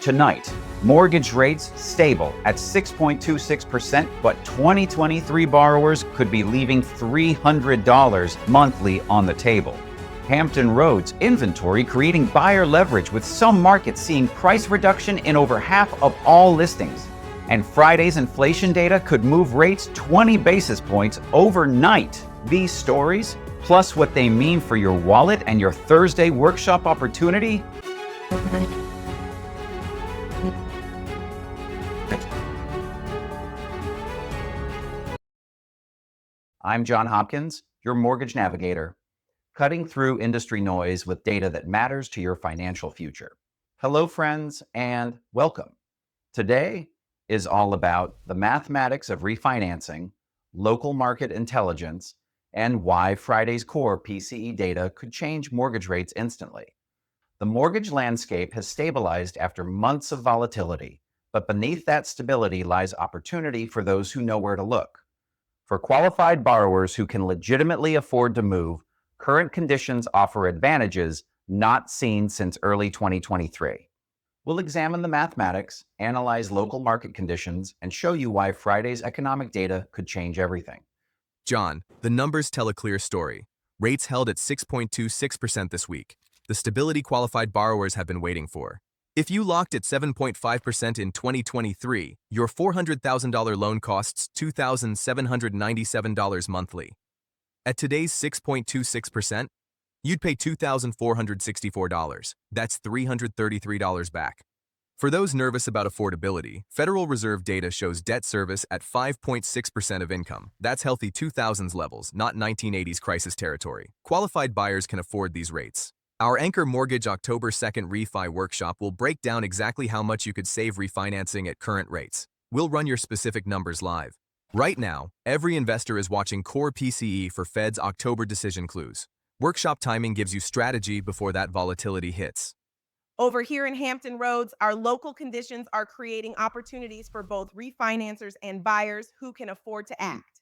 tonight. Mortgage rates stable at 6.26%, but 2023 borrowers could be leaving $300 monthly on the table. Hampton Roads inventory creating buyer leverage, with some markets seeing price reduction in over half of all listings. And Friday's inflation data could move rates 20 basis points overnight. These stories, plus what they mean for your wallet and your Thursday workshop opportunity. I'm John Hopkins, your mortgage navigator, cutting through industry noise with data that matters to your financial future. Hello, friends, and welcome. Today is all about the mathematics of refinancing, local market intelligence, and why Friday's core PCE data could change mortgage rates instantly. The mortgage landscape has stabilized after months of volatility, but beneath that stability lies opportunity for those who know where to look. For qualified borrowers who can legitimately afford to move, current conditions offer advantages not seen since early 2023. We'll examine the mathematics, analyze local market conditions, and show you why Friday's economic data could change everything. John, the numbers tell a clear story. Rates held at 6.26% this week, the stability qualified borrowers have been waiting for. If you locked at 7.5% in 2023, your $400,000 loan costs $2,797 monthly. At today's 6.26%, you'd pay $2,464. That's $333 back. For those nervous about affordability, Federal Reserve data shows debt service at 5.6% of income. That's healthy 2000s levels, not 1980s crisis territory. Qualified buyers can afford these rates. Our Anchor Mortgage October 2nd refi workshop will break down exactly how much you could save refinancing at current rates. We'll run your specific numbers live. Right now, every investor is watching Core PCE for Fed's October decision clues. Workshop timing gives you strategy before that volatility hits. Over here in Hampton Roads, our local conditions are creating opportunities for both refinancers and buyers who can afford to act.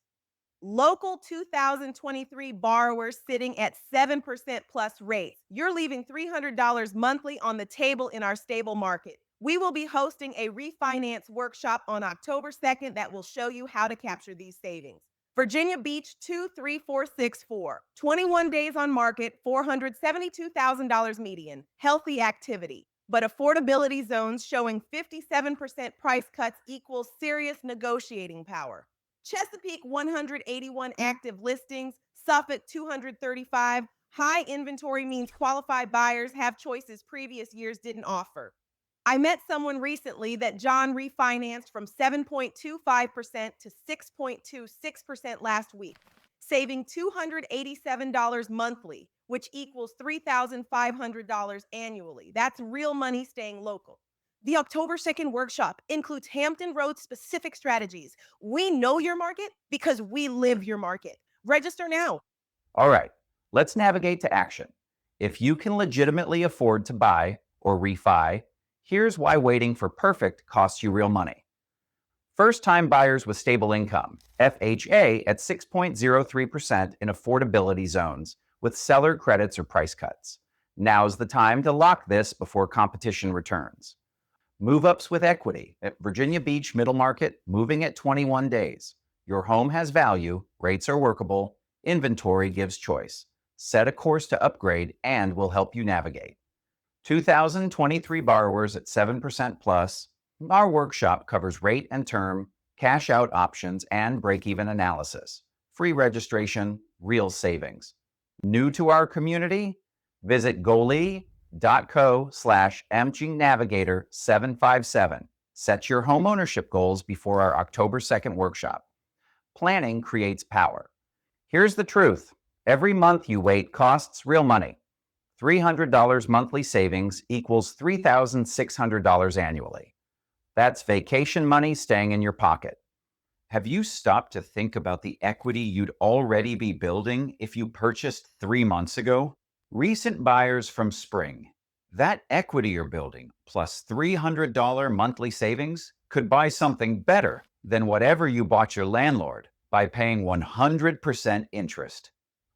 Local 2023 borrowers sitting at 7% plus rates. You're leaving $300 monthly on the table in our stable market. We will be hosting a refinance workshop on October 2nd that will show you how to capture these savings. Virginia Beach 23464. 21 days on market, $472,000 median. Healthy activity. But affordability zones showing 57% price cuts equals serious negotiating power. Chesapeake 181 active listings, Suffolk 235. High inventory means qualified buyers have choices previous years didn't offer. I met someone recently that John refinanced from 7.25% to 6.26% last week, saving $287 monthly, which equals $3,500 annually. That's real money staying local. The October 2nd workshop includes Hampton Roads specific strategies. We know your market because we live your market. Register now. All right, let's navigate to action. If you can legitimately afford to buy or refi, here's why waiting for perfect costs you real money. First-time buyers with stable income, FHA at 6.03% in affordability zones with seller credits or price cuts. Now's the time to lock this before competition returns. Move-ups with equity at Virginia Beach Middle Market, moving at 21 days. Your home has value, rates are workable, inventory gives choice. Set a course to upgrade and we'll help you navigate. 2023 borrowers at 7% plus. Our workshop covers rate and term, cash out options, and break-even analysis. Free registration, real savings. New to our community? Visit goalie.co/mgnavigator757. Set your home ownership goals before our October 2nd workshop. Planning creates power. Here's the truth. Every month you wait costs real money. $300 monthly savings equals $3,600 annually. That's vacation money staying in your pocket. Have you stopped to think about the equity you'd already be building if you purchased 3 months ago? Recent buyers from spring. That equity you're building plus $300 monthly savings could buy something better than whatever you bought your landlord by paying 100% interest.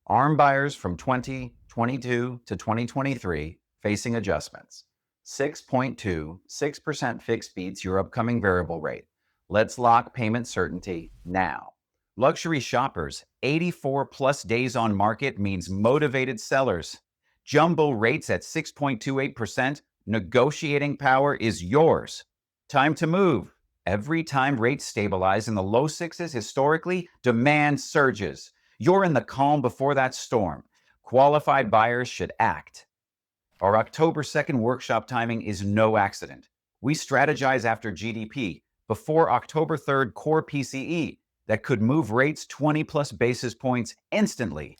ARM buyers from 2022 to 2023 facing adjustments. 6.26% fixed beats your upcoming variable rate. Let's lock payment certainty now. Luxury shoppers, 84 plus days on market means motivated sellers. Jumbo rates at 6.28%, negotiating power is yours. Time to move. Every time rates stabilize in the low sixes historically, demand surges. You're in the calm before that storm. Qualified buyers should act. Our October 2nd workshop timing is no accident. We strategize after GDP, before October 3rd core PCE, that could move rates 20 plus basis points instantly.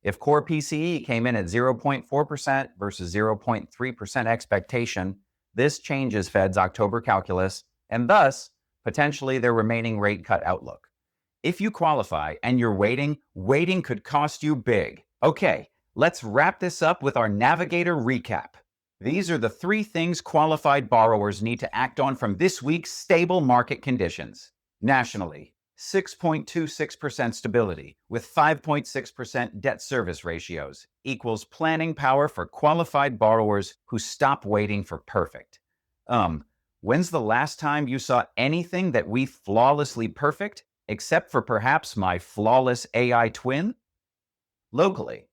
If core PCE came in at 0.4% versus 0.3% expectation, this changes Fed's October calculus and thus potentially their remaining rate cut outlook. If you qualify and you're waiting could cost you big. Okay, let's wrap this up with our Navigator recap. These are the 3 things qualified borrowers need to act on from this week's stable market conditions. Nationally, 6.26% stability with 5.6% debt service ratios equals planning power for qualified borrowers who stop waiting for perfect. When's the last time you saw anything that we flawlessly perfect, except for perhaps my flawless AI twin? Locally,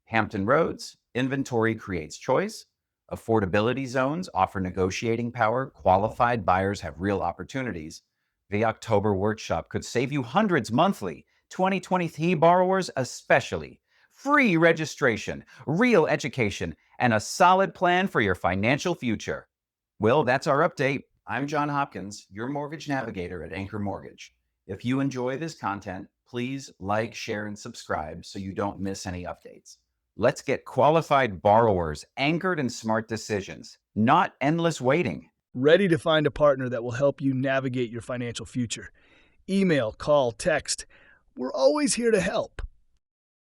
Hampton Roads, inventory creates choice. Affordability zones offer negotiating power. Qualified buyers have real opportunities. The October workshop could save you hundreds monthly. 2023 borrowers especially. Free registration, real education, and a solid plan for your financial future. Well, that's our update. I'm John Hopkins, your mortgage navigator at Anchor Mortgage. If you enjoy this content, please like, share, and subscribe so you don't miss any updates. Let's get qualified borrowers anchored in smart decisions, not endless waiting. Ready to find a partner that will help you navigate your financial future? Email, call, text. We're always here to help.